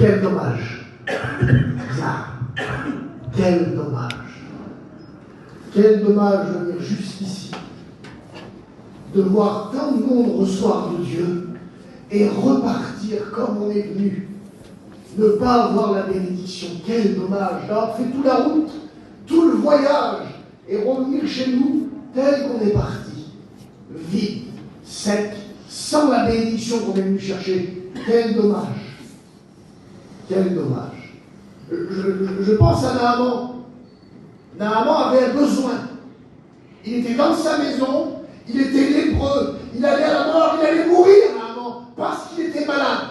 Quel dommage. Bizarre. Quel dommage. Quel dommage de venir jusqu'ici, de voir tant de monde recevoir de Dieu et repartir comme on est venu. Ne pas avoir la bénédiction. Quel dommage d'avoir fait toute la route, tout le voyage et revenir chez nous tel qu'on est parti. Vide, sec, sans la bénédiction qu'on est venu chercher. Quel dommage. Quel dommage. Je pense à Naaman. Naaman avait un besoin. Il était dans sa maison, il était lépreux, il allait à la mort, il allait mourir, Naaman, parce qu'il était malade.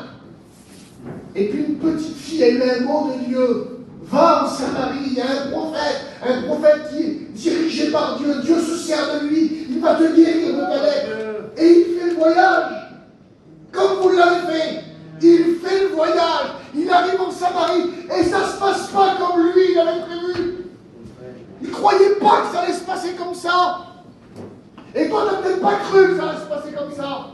Et puis une petite fille a eu un mot de Dieu. Va en Samarie, il y a un prophète qui est dirigé par Dieu. Dieu se sert de lui, il va te guérir de ta lèpre. Et il fait le voyage, comme vous l'avez fait. Il fait le voyage, il arrive en Samarie, et ça ne se passe pas comme lui, il avait prévu. Il ne croyait pas que ça allait se passer comme ça. Et toi, tu n'as peut-être pas cru que ça allait se passer comme ça.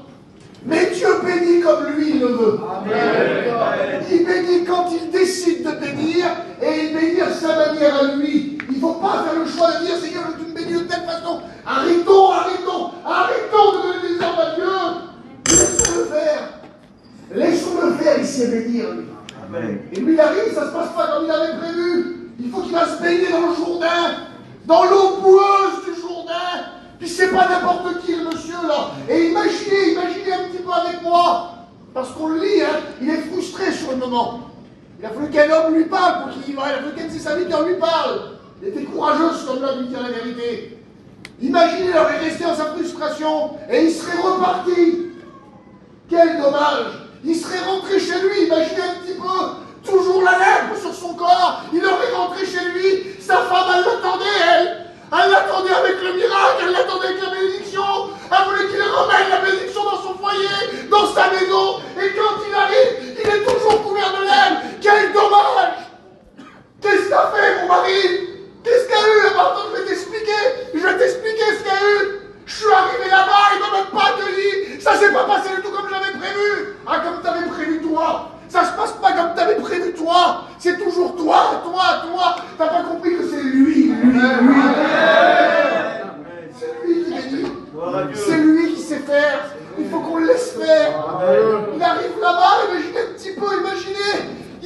Mais Dieu bénit comme lui, il le veut. Amen. Il bénit quand il décide de bénir, et il bénit à sa manière à lui. Il ne faut pas faire le choix de dire, Seigneur, tu me bénis de telle façon. Arrêtons de donner des ordres à Dieu. Laissons-le faire. Laissons-le faire, il sait bénir. Amen. Et lui, il arrive, ça ne se passe pas comme il avait prévu. Il faut qu'il va se baigner dans le Jourdain, dans l'eau boueuse du Jourdain. Puis c'est pas n'importe qui, le monsieur, là. Et imaginez un petit peu avec moi. Parce qu'on le lit, hein, il est frustré sur le moment. Il a fallu qu'un homme lui parle pour qu'il y va. Il a fallu qu'un de ses amis lui parle. Il était courageux, cet homme-là, de lui dire la vérité. Imaginez, il aurait resté dans sa frustration et il serait reparti. Quel dommage. Il serait rentré chez lui, imaginez un petit peu. Toujours la lèpre sur son corps. Il aurait rentré chez lui. Sa femme, elle l'attendait, elle. Elle l'attendait avec le miracle, elle l'attendait avec la bénédiction. Elle voulait qu'il remette la bénédiction dans son foyer, dans sa maison. Et quand il arrive, il est toujours couvert de lèpre. Quel dommage! Qu'est-ce qu'a fait, mon mari? Qu'est-ce qu'il y a eu? Maintenant, je vais t'expliquer ce qu'il y a eu. Je suis arrivé là-bas, il ne m'a même pas accueilli. Ça s'est pas passé du tout comme j'avais prévu. Ah, comme tu avais prévu, toi. Ça se passe pas comme tu avais prévu, toi. C'est toujours toi. T'as pas compris que c'est lui. C'est lui qui bénit. C'est lui qui sait faire. Il faut qu'on le laisse faire. Il arrive là-bas, imaginez un petit peu,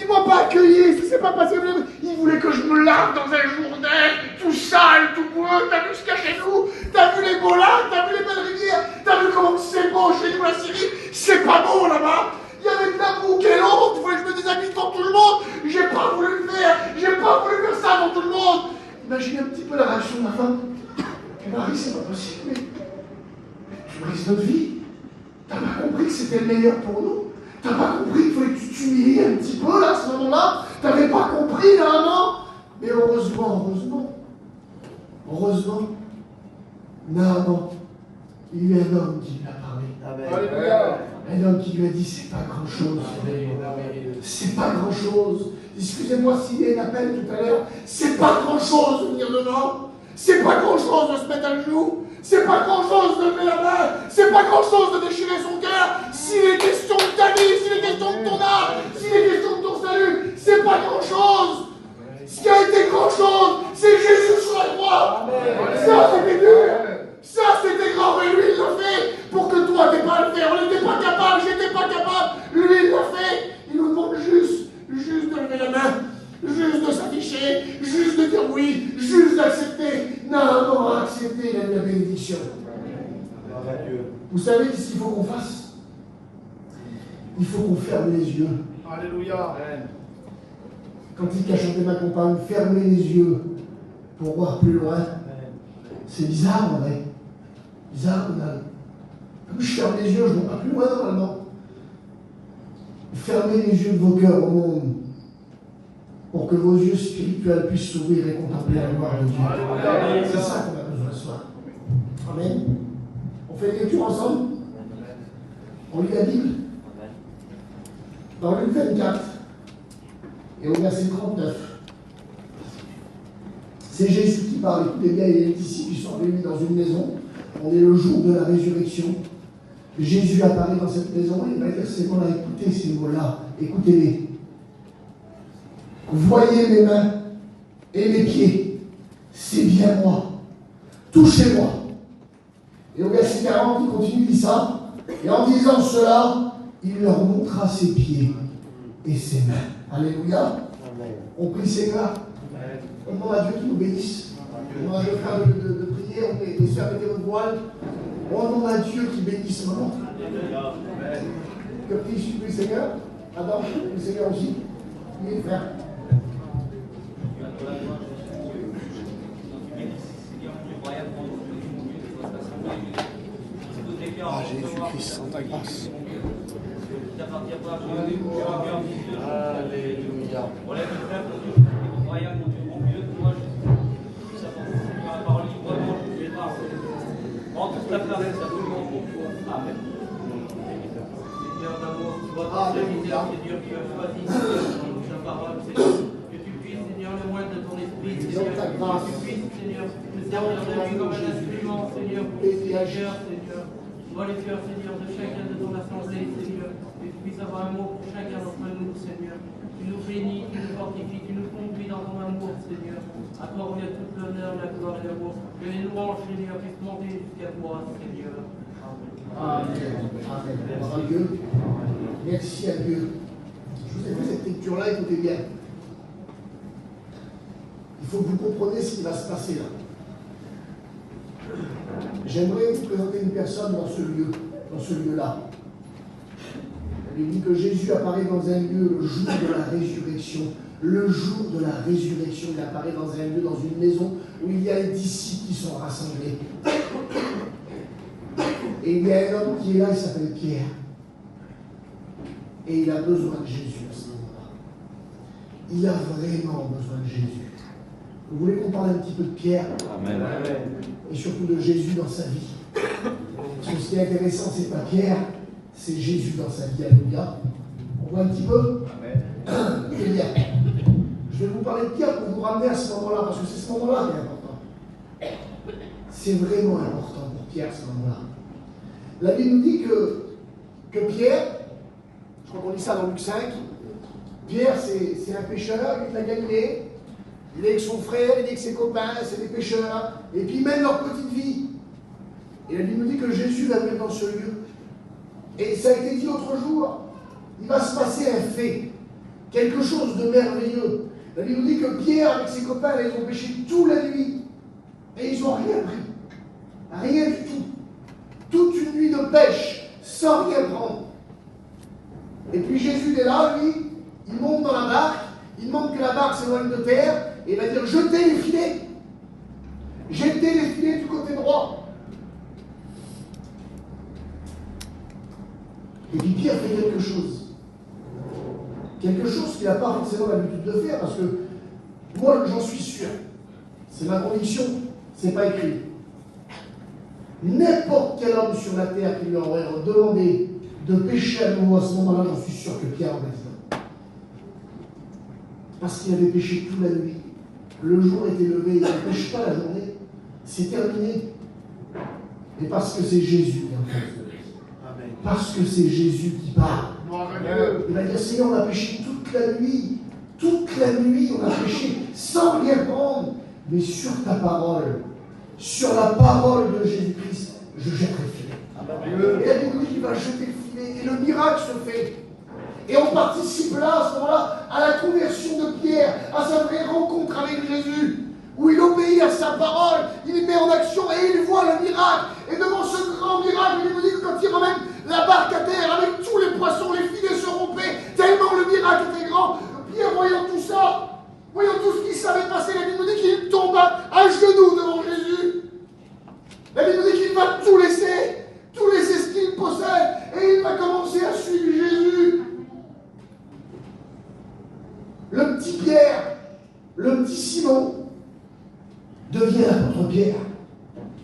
il m'a pas accueilli, ça s'est pas passé. Il voulait que je me lave dans un Jourdain, tout sale, tout boueux. T'as vu ce qu'il y a chez nous? T'as vu les beaux lacs? T'as vu les belles rivières? T'as vu comment c'est beau chez nous, la Syrie? C'est pas beau là-bas. Il y avait de la boue, quelle honte! Il fallait que je me déshabille devant tout le monde. J'ai pas voulu le faire. Ça devant tout le monde. Imaginez un petit peu la réaction de ma femme. Mais Marie, c'est pas possible. Mais tu brises notre vie. T'as pas compris que c'était le meilleur pour nous? T'as pas compris qu'il fallait que tu t'humilies un petit peu là, à ce moment-là? T'avais pas compris là, non? Mais heureusement, Naaman, il y a eu un homme qui lui a parlé. Amen. Un homme qui lui a dit, c'est pas grand-chose. C'est pas grand-chose. Excusez-moi s'il y a un appel tout à l'heure. C'est pas grand-chose de venir devant. C'est pas grand-chose de se mettre à genoux. C'est pas grand-chose de lever la main. C'est pas grand-chose de déchirer son cœur. S'il est question de ta vie, s'il est question de ton âme, s'il est question de ton salut, c'est pas grand-chose. Ce qui a été grand-chose, c'est Jésus sur la croix. Ça, c'était dur. Ça, c'était grand, mais lui, il l'a fait pour que toi, t'aies pas à le faire. On n'était pas capable, j'étais pas capable. Lui, il l'a fait. Il nous demande juste de lever la main, juste de s'afficher, juste de dire oui, juste d'accepter. Non, accepter la bénédiction. Vous savez ce qu'il faut qu'on fasse? Il faut qu'on ferme les yeux. Alléluia. Quand il a chanté ma compagne, fermez les yeux pour voir plus loin. C'est bizarre, en vrai. Bizarre, comme je ferme les yeux, je ne vois pas plus loin normalement. Fermez les yeux de vos cœurs au monde pour que vos yeux spirituels puissent s'ouvrir et contempler la gloire de Dieu. C'est ça qu'on a besoin ce soir. Amen. On fait une lecture ensemble. On lit la Bible. Dans Luc 24 et au verset 39. C'est Jésus qui parle. Écoutez bien, il est ici, ils sont réunis dans une maison. On est le jour de la résurrection. Jésus apparaît dans cette maison et il va dire ces mots-là, écoutez ces mots-là, écoutez-les. Voyez mes mains et mes pieds, c'est bien moi. Touchez-moi. Et au verset 40, il continue, dit ça. Et en disant cela, il leur montra ses pieds et ses mains. Alléluia. On prie Seigneur. On demande à Dieu qu'il nous bénisse. On demande à Dieu frères de prier. On met les sœurs mettez votre voile. On demande à Dieu qu'il bénisse ce moment. Que prie-je le Seigneur. Adam, le Seigneur aussi. Oui, frère. Ah, Jésus-Christ, sans ta grâce. Alléluia. Que tu puisses, Seigneur, le moine de ton esprit, Seigneur, que tu puisses, Seigneur, me servir de lui comme un instrument, Seigneur, pour les cœurs, Seigneur. Vois les cœurs, Seigneur, de chacun de ton assemblée, Seigneur, que tu puisses avoir un mot pour chacun d'entre nous, Seigneur. Tu nous bénis, tu nous fortifies, tu nous conduis dans ton amour, Seigneur. À toi revient toute l'honneur, la gloire et l'amour. Que les louanges, Seigneur, puissent monter jusqu'à toi, Seigneur. Amen. Amen. Gloire à Dieu. Merci à Dieu. Je vous ai fait cette lecture-là, écoutez bien. Il faut que vous compreniez ce qui va se passer là. J'aimerais vous présenter une personne dans ce lieu-là. Il dit que Jésus apparaît dans un lieu le jour de la résurrection. Le jour de la résurrection, il apparaît dans un lieu, dans une maison où il y a les disciples qui sont rassemblés. Et il y a un homme qui est là, il s'appelle Pierre. Et il a besoin de Jésus à ce moment-là. Il a vraiment besoin de Jésus. Vous voulez qu'on parle un petit peu de Pierre? Amen. Et surtout de Jésus dans sa vie. Parce que ce qui est intéressant, c'est pas Pierre, c'est Jésus dans sa vie. Alléluia. On voit un petit peu? Amen. Eh bien, je vais vous parler de Pierre pour vous ramener à ce moment-là, parce que c'est ce moment-là qui est important. C'est vraiment important pour Pierre, ce moment-là. La Bible nous dit que Pierre, je crois qu'on lit ça dans Luc 5, Pierre, c'est un pêcheur, il est de la Galilée, il est avec son frère, il est avec ses copains, c'est des pêcheurs, et puis ils mènent leur petite vie. Et la Bible nous dit que Jésus va venir dans ce lieu. Et ça a été dit l'autre jour, il va se passer un fait, quelque chose de merveilleux. La Bible nous dit que Pierre, avec ses copains, ils ont pêché toute la nuit, et ils n'ont rien pris. Rien du tout. Toute une nuit de pêche, sans rien prendre. Et puis Jésus est là, lui, il monte dans la barque, il demande que la barque s'éloigne de terre, et il va dire, jetez les filets. Jetez les filets du côté droit. Et puis Pierre fait quelque chose. Quelque chose qu'il n'a pas forcément l'habitude de faire, parce que moi, j'en suis sûr. C'est ma conviction, c'est pas écrit. N'importe quel homme sur la terre qui lui aurait demandé de pécher à nouveau à ce moment-là, j'en suis sûr que Pierre aurait dit non. Parce qu'il avait péché toute la nuit. Le jour était levé, il ne pêche pas la journée. C'est terminé. Et parce que c'est Jésus qui est en face de lui. Parce que c'est Jésus qui parle. Il va dire, Seigneur, on a péché toute la nuit. Toute la nuit, on a péché sans rien prendre. Mais sur ta parole, sur la parole de Jésus-Christ, je jetterai le filet. Et la Bible dit qu'il va jeter le filet. Et le miracle se fait. Et on participe là, à ce moment-là, à la conversion de Pierre, à sa vraie rencontre avec Jésus, où il obéit à sa parole, il met en action et il voit le miracle. Et devant ce grand miracle, il nous dit que quand il ramène la barque à terre avec tous les poissons, les filets se rompaient, tellement le miracle était grand. Pierre, voyant tout ça, voyant tout ce qui s'avait passé, la Bible nous dit qu'il tomba à genoux devant Jésus. La Bible nous dit qu'il va tout laisser ce qu'il possède, et il va commencer à suivre Jésus. Le petit Pierre, le petit Simon, devient l'apôtre Pierre.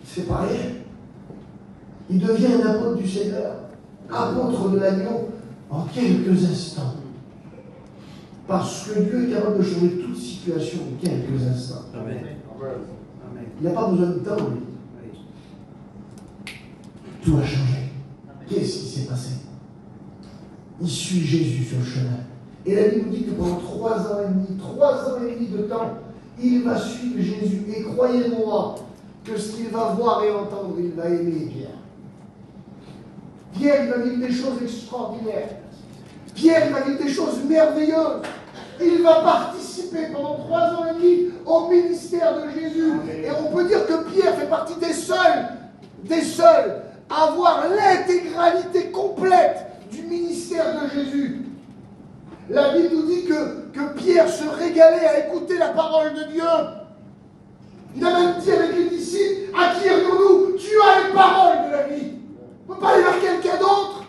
C'est pas rien. Il devient un apôtre du Seigneur, apôtre de l'agneau, en quelques instants. Parce que Dieu est capable de changer toute situation en quelques instants. Amen. Il n'a pas besoin de temps, lui. Tout a changé. Qu'est-ce qui s'est passé? Il suit Jésus sur le chemin. Et la Bible nous dit que pendant 3 ans et demi de temps, il va suivre Jésus. Et croyez-moi que ce qu'il va voir et entendre, il va aimer Pierre. Pierre, il va vivre des choses extraordinaires. Pierre, il va vivre des choses merveilleuses. Il va participer pendant 3 ans et demi au ministère de Jésus. Et on peut dire que Pierre fait partie des seuls à avoir l'intégralité complète du ministère de Jésus. La Bible nous dit que Pierre se régalait à écouter la parole de Dieu. Il a même dit avec les disciples, à qui irions-nous? Tu as les paroles de la vie. On ne peut pas aller vers quelqu'un d'autre.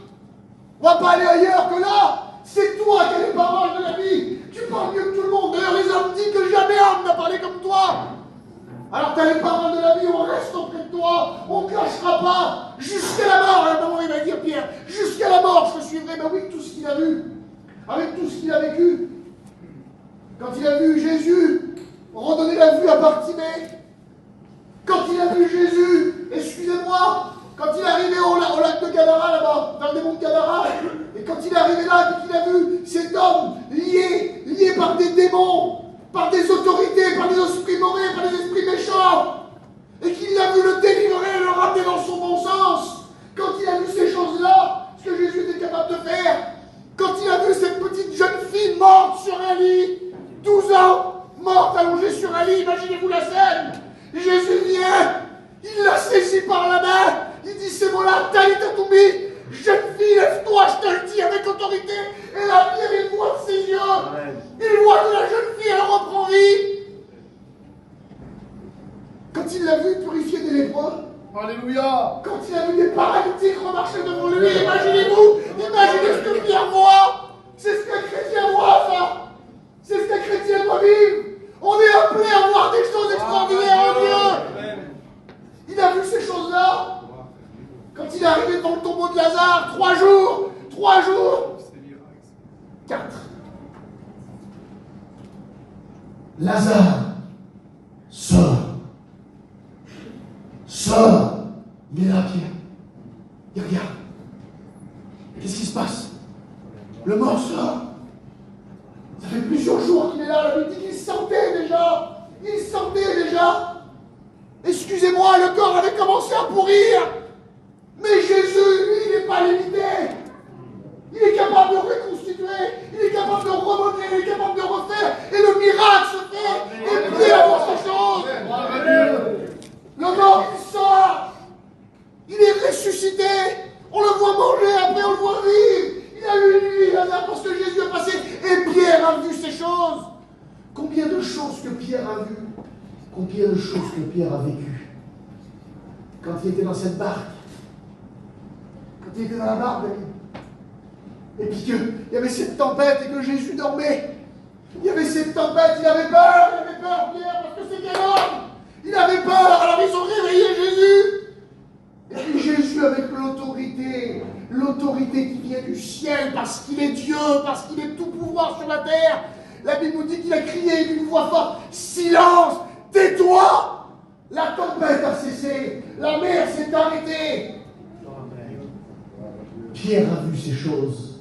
On ne va pas aller ailleurs que là. C'est toi qui as les paroles de la vie. Tu parles mieux que tout le monde. D'ailleurs, les hommes disent que jamais homme n'a parlé comme toi. Alors tu as les paroles de la vie, on reste auprès de toi, on ne cachera pas, jusqu'à la mort. À un moment, il va dire Pierre, jusqu'à la mort, je te suivrai. Ben oui, tout ce qu'il a vu, avec tout ce qu'il a vécu. Quand il a vu Jésus redonner la vue à Bartimée, quand il a vu Jésus, excusez-moi, quand il est arrivé au lac de Gadara, là-bas, dans le démon de Gadara, et quand il est arrivé là, et qu'il a vu cet homme lié par des démons, par des autorités, par des esprits mauvais, par des esprits méchants, et qu'il a vu le délivrer et le ramener dans son bon sens, quand il a vu ces choses-là, ce que Jésus était capable de faire, quand il a vu cette petite jeune fille morte sur un lit, 12 ans, morte allongée sur un lit, imaginez-vous la scène, Jésus vient, il la saisit par la main, il dit ces mots-là, Talita Toumi, jeune fille, lève-toi, je te le dis avec autorité, et la pierre, il voit de ses yeux, il voit que la jeune fille, elle reprend vie. Quand il l'a vu purifier des lépreux, Alléluia. quand il a vu des paralytiques remarcher devant lui, imaginez-vous, imaginez ce que Pierre voit, c'est ce qu'un chrétien voit, ça, c'est ce qu'un chrétien doit vivre. On est appelé à voir des choses extraordinaires en Dieu. Il a vu ces choses-là. Quand il est arrivé devant le tombeau de Lazare, 3 jours, 4. Lazare sort. Il est là, Pierre. Il regarde. Qu'est-ce qui se passe? Le mort sort. Ça fait plusieurs jours qu'il est là. La Bible dit qu'il sentait déjà. Excusez-moi, le corps avait commencé à pourrir. Mais Jésus, lui, il n'est pas limité. Il est capable de reconstituer. Il est capable de remodeler. Il est capable de refaire. Et le miracle se fait. Et Pierre voit ces choses. Le mort, il sort. Il est ressuscité. On le voit manger. Après, on le voit vivre. Il a eu une nuit, parce que Jésus est passé. Et Pierre a vu ces choses. Combien de choses que Pierre a vues? Combien de choses que Pierre a vécues? Quand il était dans cette barque. Quand il était dans la barque, et puis qu'il y avait cette tempête et que Jésus dormait. Il y avait cette tempête, il avait peur, Pierre, parce que c'était l'homme. Il avait peur, alors ils ont réveillé Jésus. Et puis Jésus avec l'autorité qui vient du ciel, parce qu'il est Dieu, parce qu'il est tout pouvoir sur la terre. La Bible nous dit qu'il a crié d'une voix forte, silence, tais-toi. La tempête a cessé, la mer s'est arrêtée. Pierre a vu ces choses,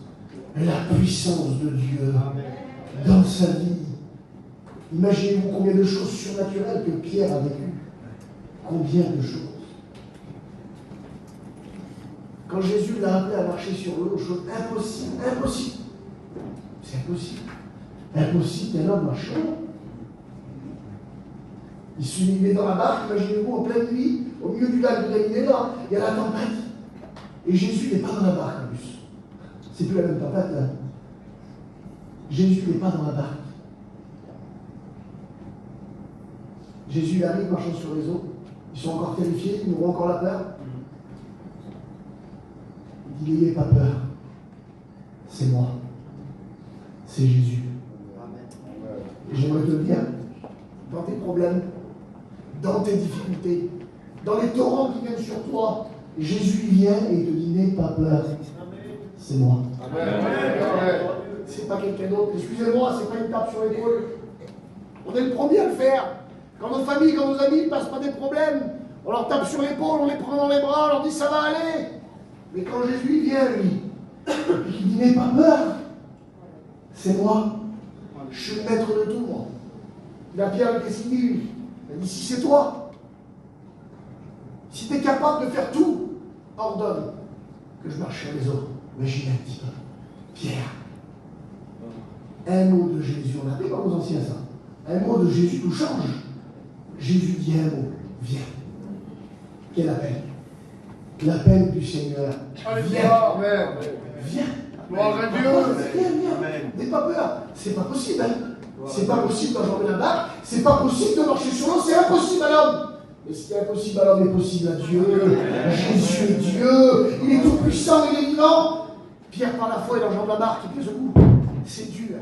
la puissance de Dieu dans sa vie. Imaginez-vous combien de choses surnaturelles que Pierre a vécues. Combien de choses. Quand Jésus l'a appelé à marcher sur l'eau, chose impossible. C'est impossible. Impossible qu'un homme marche sur l'eau. Il est dans la barque, imaginez-vous, en pleine nuit, au milieu du lac de Galilée, là, il y a la tempête. Et Jésus n'est pas dans la barque en plus. C'est plus la même tempête là. Jésus n'est pas dans la barque. Jésus arrive marchant sur les eaux. Ils sont encore terrifiés, ils n'auront encore la peur. Il dit, n'ayez pas peur. C'est moi. C'est Jésus. Et j'aimerais te le dire, dans tes problèmes, dans tes difficultés, dans les torrents qui viennent sur toi, Jésus vient et il te dit, n'aie pas peur. C'est moi. C'est pas quelqu'un d'autre. Excusez-moi, c'est pas une tape sur l'épaule. On est le premier à le faire. Quand nos familles, quand nos amis ne passent pas des problèmes, on leur tape sur l'épaule, on les prend dans les bras, on leur dit ça va aller. Mais quand Jésus vient, lui, il dit n'aie pas peur. C'est moi. Je suis le maître de tout, moi. La Pierre, qu'est-ce qu'il dit, lui? Il dit, si c'est toi, si tu es capable de faire tout, ordonne que je marche sur les eaux. Imaginez un petit peu. Pierre. Un mot de Jésus, on a appris par aux anciens ça. Un mot de Jésus tout change. Jésus dit un mot, viens. Quel appel? L'appel du Seigneur. Viens. Viens. Gloire à Dieu. Viens. N'aie pas peur. C'est pas possible. C'est pas possible d'enjamber la barque. C'est pas possible de marcher sur l'eau. C'est impossible à l'homme. Mais ce qui est impossible à l'homme est possible à Dieu. Jésus est Dieu. Il est tout puissant, il est vivant. Pierre, par la foi, il enjambe la barque. Et puis, secoue. C'est dur.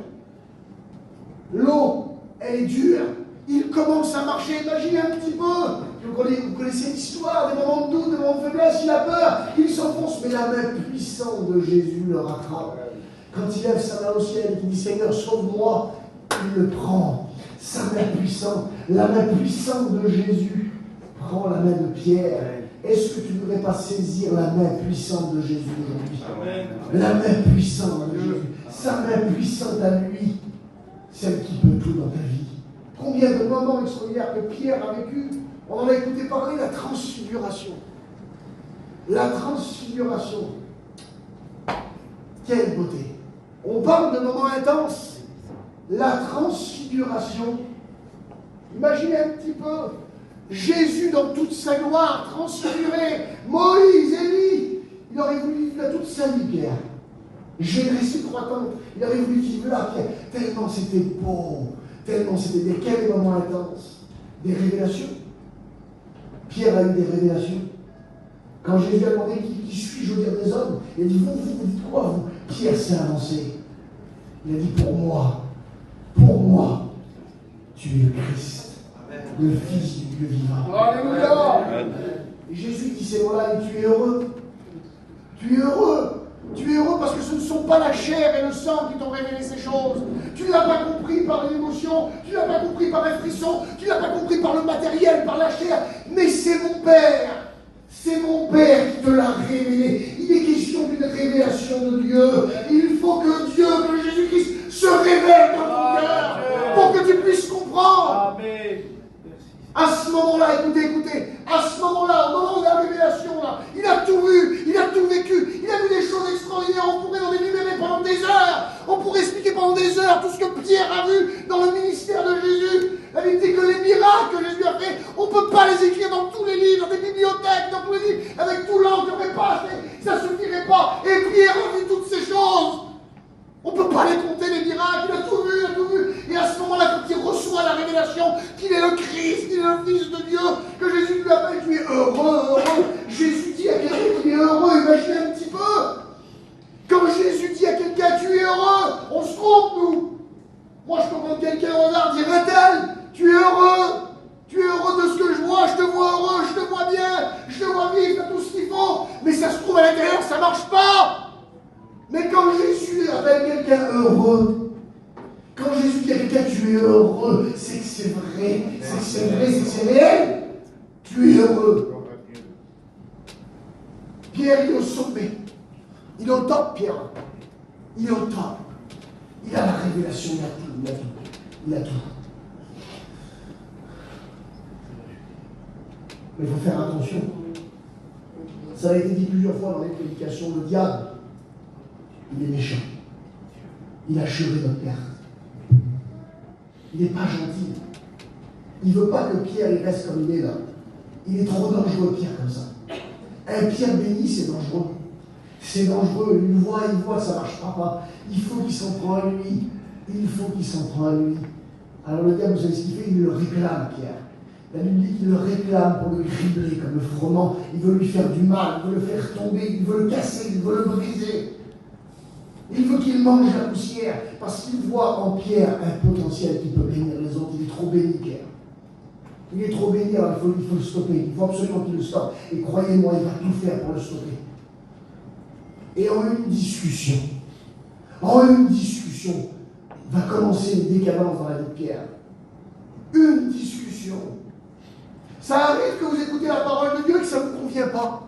L'eau, elle est dure. Il commence à marcher. Imaginez un petit peu. Vous connaissez l'histoire, des moments de doute, des moments de faiblesse. Il a peur. Il s'enfonce. Mais la main puissante de Jésus le rattrape. Quand il lève sa main au ciel et qu'il dit Seigneur, sauve-moi, il le prend. Sa main puissante, la main puissante de Jésus prend la main de Pierre. Est-ce que tu ne voudrais pas saisir la main puissante de Jésus aujourd'hui? La main puissante de Jésus. Sa main puissante à lui. Celle qui peut tout dans ta vie. Combien de moments extraordinaires que Pierre a vécu. On en a écouté parler, la transfiguration. La transfiguration. Quelle beauté. On parle de moments intenses. La transfiguration. Imaginez un petit peu. Jésus dans toute sa gloire, transfiguré. Moïse, Élie. Il aurait voulu vivre toute sa vie, Pierre. J'ai resté 3 ans. Il aurait voulu vivre là, Pierre. Tellement c'était beau. Tellement c'était bien. Quel moment intense. Des révélations. Pierre a eu des révélations. Quand Jésus a demandé qui suis-je au dire des hommes, il a dit vous dites quoi vous? Pierre s'est avancé. Il a dit pour moi, tu es le Christ, le Fils du Dieu vivant. Alléluia. Et Jésus dit ces mots-là et tu es heureux. Tu es heureux. Tu es heureux parce que ce ne sont pas la chair et le sang qui t'ont révélé ces choses. Tu ne l'as pas compris par l'émotion, tu ne l'as pas compris par les frissons, tu ne l'as pas compris par le matériel, par la chair, mais c'est mon Père. C'est mon Père qui te l'a révélé. Il est question d'une révélation de Dieu. Il faut que Dieu, que Jésus-Christ se révèle dans ton cœur pour que tu puisses comprendre. Amen. À ce moment-là, écoutez, à ce moment-là, au moment de la révélation, là, il a tout vu, il a tout vécu, il a vu des choses extraordinaires, on pourrait en énumérer pendant des heures, on pourrait expliquer pendant des heures tout ce que Pierre a vu dans le ministère de Jésus. La Bible dit que les miracles que Jésus a fait, on ne peut pas les écrire dans tous les livres, dans des bibliothèques, dans tous les livres, avec tout l'encre, on ne pourrait pas, ça ne suffirait pas. Et Pierre a vu toutes ces choses. On ne peut pas les compter, les miracles, il a tout vu, il a tout vu. Et à ce moment-là, quand il reçoit la révélation qu'il est le Christ, qu'il est le Fils de Dieu, que Jésus lui appelle, tu es heureux. Jésus dit à quelqu'un qui est heureux, imaginez un petit peu. Quand Jésus dit à quelqu'un, tu es heureux, on se trompe, nous. Moi, je peux prendre quelqu'un au hasard, dire un tel, tu es heureux. Tu es heureux de ce que je vois, je te vois heureux, je te vois bien, je te vois vivre, tu as tout ce qu'il faut. Mais ça se trouve à l'intérieur, ça ne marche pas. Mais quand Jésus appelle quelqu'un heureux, quand Jésus dit à quelqu'un tu es heureux, c'est que c'est vrai, c'est que c'est vrai, c'est que c'est réel. Tu es heureux. Pierre, il est au sommet. Il est au top, Pierre. Il est au top. Il a la révélation, il a tout. Mais il faut faire attention. Ça a été dit plusieurs fois dans les prédications, le diable, il est méchant. Il a achevé notre Père. Il n'est pas gentil. Il ne veut pas que Pierre il reste comme il est là. Il est trop dangereux, Pierre, comme ça. Un Pierre béni, c'est dangereux. C'est dangereux. Il voit que ça ne marchera pas. Il faut qu'il s'en prenne à lui. Alors le diable, vous savez ce qu'il fait? Il le réclame, Pierre. La Bible dit qu'il le réclame pour le cribler comme le froment. Il veut lui faire du mal, il veut le faire tomber, il veut le casser, il veut le briser. Il veut qu'il mange la poussière parce qu'il voit en Pierre un potentiel qui peut bénir les autres. Il est trop béni, Pierre. Il est trop béni, alors il faut le stopper. Il faut absolument qu'il le stoppe. Et croyez-moi, il va tout faire pour le stopper. Et en une discussion, va commencer une décadence dans la vie de Pierre. Une discussion. Ça arrive que vous écoutez la parole de Dieu et que ça ne vous convient pas.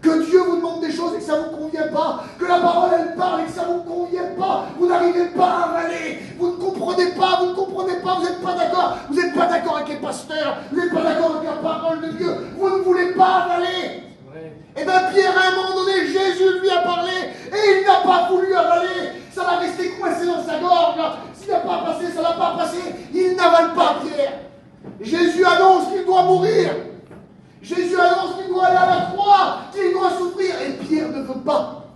Que Dieu vous demande des choses et que ça ne vous convient pas. Que la parole, elle parle et que ça ne vous convient pas. Vous n'arrivez pas à avaler. Vous ne comprenez pas, vous n'êtes pas d'accord. Vous n'êtes pas d'accord avec les pasteurs. Vous n'êtes pas d'accord avec la parole de Dieu. Vous ne voulez pas avaler. Et bien Pierre, à un moment donné, Jésus lui a parlé et il n'a pas voulu avaler. Ça va rester coincé dans sa gorge. S'il n'a pas passé, ça n'a pas passé. Il n'avale pas, Pierre. Jésus annonce qu'il doit mourir. Jésus annonce qu'il doit aller à la croix, qu'il doit souffrir. Et Pierre ne veut pas.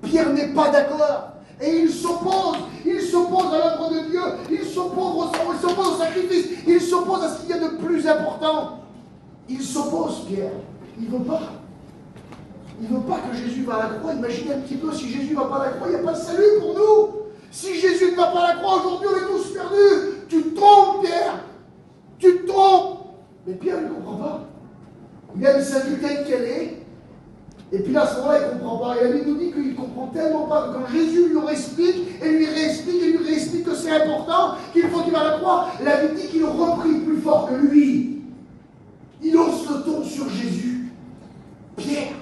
Pierre n'est pas d'accord. Et il s'oppose à l'œuvre de Dieu. Il s'oppose au sacrifice. Il s'oppose à ce qu'il y a de plus important. Il s'oppose, Pierre. Il ne veut pas. Il ne veut pas que Jésus va à la croix. Imaginez un petit peu, si Jésus ne va pas à la croix, il n'y a pas de salut pour nous. Si Jésus ne va pas à la croix, aujourd'hui, on est tous perdus. Tu te trompes, Pierre. Tu te trompes. Mais Pierre ne comprend pas. Il aime sa vie telle qu'elle est. Et puis là, à ce moment-là, il ne comprend pas. Et la Bible nous dit qu'il ne comprend tellement pas que quand Jésus lui réexplique, et lui réexplique que c'est important, qu'il faut qu'il va à la croix, la Bible dit qu'il reprit plus fort que lui. Il hausse le ton sur Jésus. Pierre.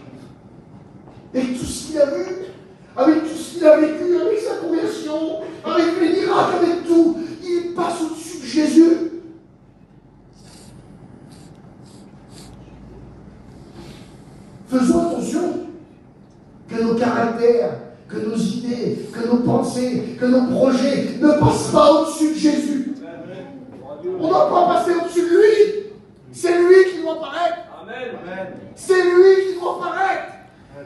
Avec tout ce qu'il a vu, avec tout ce qu'il a vécu, avec sa conversion, avec les miracles, avec tout, il passe au-dessus de Jésus. Faisons attention que nos caractères, que nos idées, que nos pensées, que nos projets ne passent pas au-dessus de Jésus. On ne doit pas passer au-dessus de lui. C'est lui qui doit paraître. C'est lui qui doit paraître.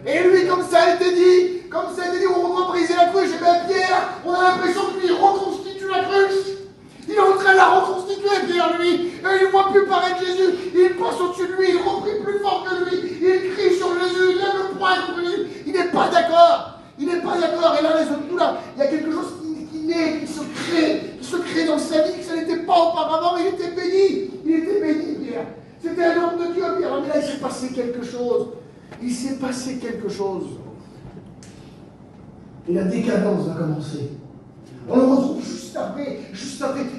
Et lui, comme ça a été dit, où on doit briser la cruche, et bien Pierre, on a l'impression que lui reconstitue la cruche. Il est en train de la reconstituer, Pierre, lui. Et il ne voit plus paraître Jésus. Il passe au-dessus de lui, il reprit plus fort que lui. Il crie sur Jésus, il lève le poing contre lui. Il n'est pas d'accord. Il n'est pas d'accord. Et là, tout là, il y a quelque chose qui naît, qui se crée dans sa vie, que ça n'était pas auparavant. Il était béni. Il était béni, Pierre. C'était un homme de Dieu, Pierre. Mais là, il s'est passé quelque chose. Il s'est passé quelque chose. Et la décadence va commencer. On le retrouve juste après.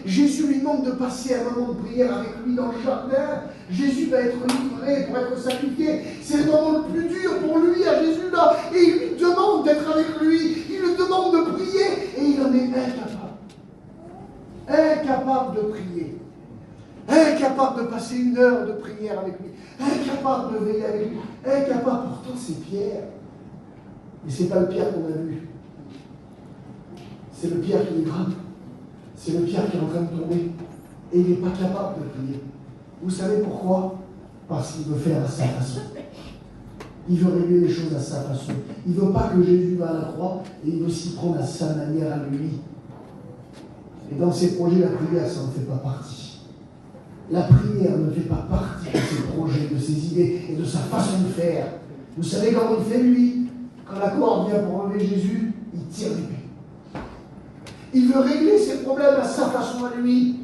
Jésus lui demande de passer un moment de prière avec lui dans le jardin. Jésus va être livré pour être sacrifié. C'est le moment le plus dur pour lui, à Jésus là. Et il lui demande d'être avec lui. Il lui demande de prier. Et il en est incapable. Incapable de prier. Incapable de passer 1 heure de prière avec lui. Incapable de veiller avec lui. Incapable. Pourtant, c'est Pierre. Mais ce n'est pas le Pierre qu'on a vu. C'est le Pierre qui est grave. C'est le Pierre qui est en train de tomber. Et il n'est pas capable de prier. Vous savez pourquoi? Parce qu'il veut faire à sa façon. Il veut régler les choses à sa façon. Il ne veut pas que Jésus va à la croix et il veut s'y prendre à sa manière à lui. Et dans ses projets, la prière, ça n'en fait pas partie. La prière ne fait pas partie de ses projets, de ses idées et de sa façon de faire. Vous savez comment il fait, lui? Quand la corde vient pour enlever Jésus, il tire l'épée. Il veut régler ses problèmes à sa façon à lui,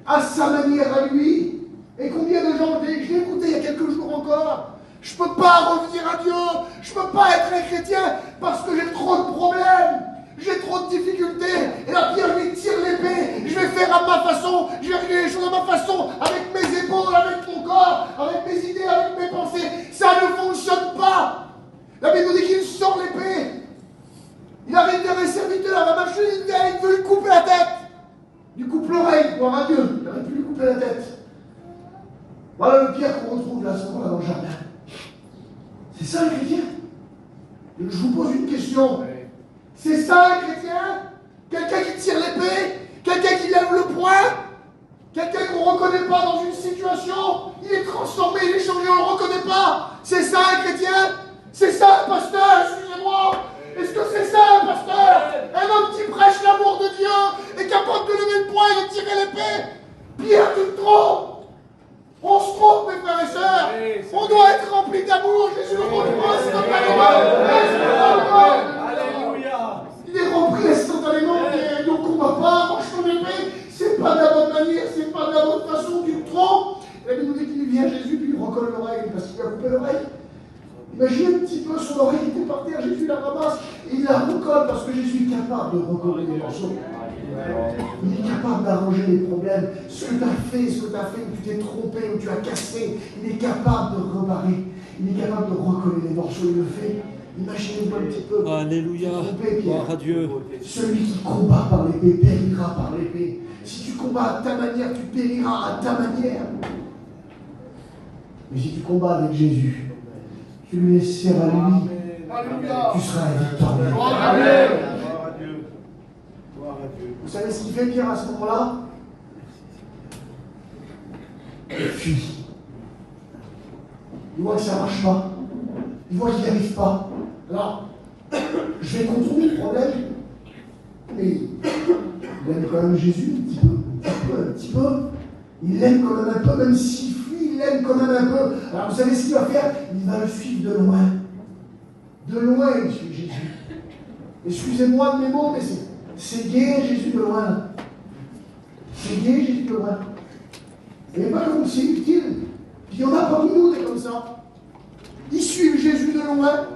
à sa manière à lui. Et combien de gens, je l'ai écouté il y a quelques jours encore, je ne peux pas revenir à Dieu, je ne peux pas être un chrétien parce que j'ai trop de problèmes, j'ai trop de difficultés. Et là, Pierre lui tire l'épée, je vais faire à ma façon, je vais régler les choses à ma façon, avec mes épaules, avec mon corps, avec mes idées, avec mes pensées. Ça ne fonctionne pas. La Bible nous dit qu'il sort l'épée. Il a arrêté un serviteur à la machine, il veut lui couper la tête. Il lui coupe l'oreille, gloire à Dieu. Il aurait pu lui couper la tête. Voilà le Pierre qu'on retrouve là, à ce moment-là, dans le jardin. C'est ça un chrétien? Je vous pose une question. C'est ça un chrétien? Quelqu'un qui tire l'épée? Quelqu'un qui lève le poing? Quelqu'un qu'on ne reconnaît pas dans une situation? Il est transformé, il est changé, on ne le reconnaît pas. C'est ça un chrétien? C'est ça un pasteur? Excusez-moi. Est-ce que c'est ça un pasteur? Un homme qui prêche l'amour de Dieu est capable de lever le poing et de tirer l'épée? Pierre, tu te trompes. On se trompe, mes frères et sœurs. On doit être rempli d'amour. Jésus le reprend instantanément. Alléluia. Il est rempli instantanément. Et donc on ne va pas marcher ton épée. C'est pas de la bonne manière, c'est pas de la bonne façon. Tu te trompes. Et il nous dit qu'il vient Jésus, puis il recolle l'oreille parce qu'il a coupé l'oreille. Imaginez un petit peu son oreille qui était par terre, Jésus la ramasse et il la recolle parce que Jésus est capable de recoller les morceaux. Il est capable d'arranger les problèmes. Ce que tu as fait, où tu t'es trompé, où tu as cassé, il est capable de rebarrer. Il est capable de recoller les morceaux, il le fait. Imaginez-vous un petit peu. Alléluia. Gloire à Dieu. Celui qui combat par l'épée périra par l'épée. Si tu combats à ta manière, tu périras à ta manière. Mais si tu combats avec Jésus, tu lui laisses faire à lui, tu seras victorieux. Amen. Gloire à Dieu. Vous savez ce qu'il fait Pierre à ce moment-là? Il fuit. Il voit que ça ne marche pas. Il voit qu'il n'y arrive pas. Alors, je vais contourner le problème, mais il aime quand même Jésus un petit peu. Il l'aime quand même un peu, même s'il fuit, il l'aime quand même un peu. Alors vous savez ce qu'il va faire? Il va le suivre de loin. De loin, il suit Jésus. Excusez-moi de mes mots, mais c'est gai Jésus de loin. C'est gai Jésus de loin. Et pas comme c'est utile. Puis il y en a parmi nous des comme ça. Ils suivent Jésus de loin.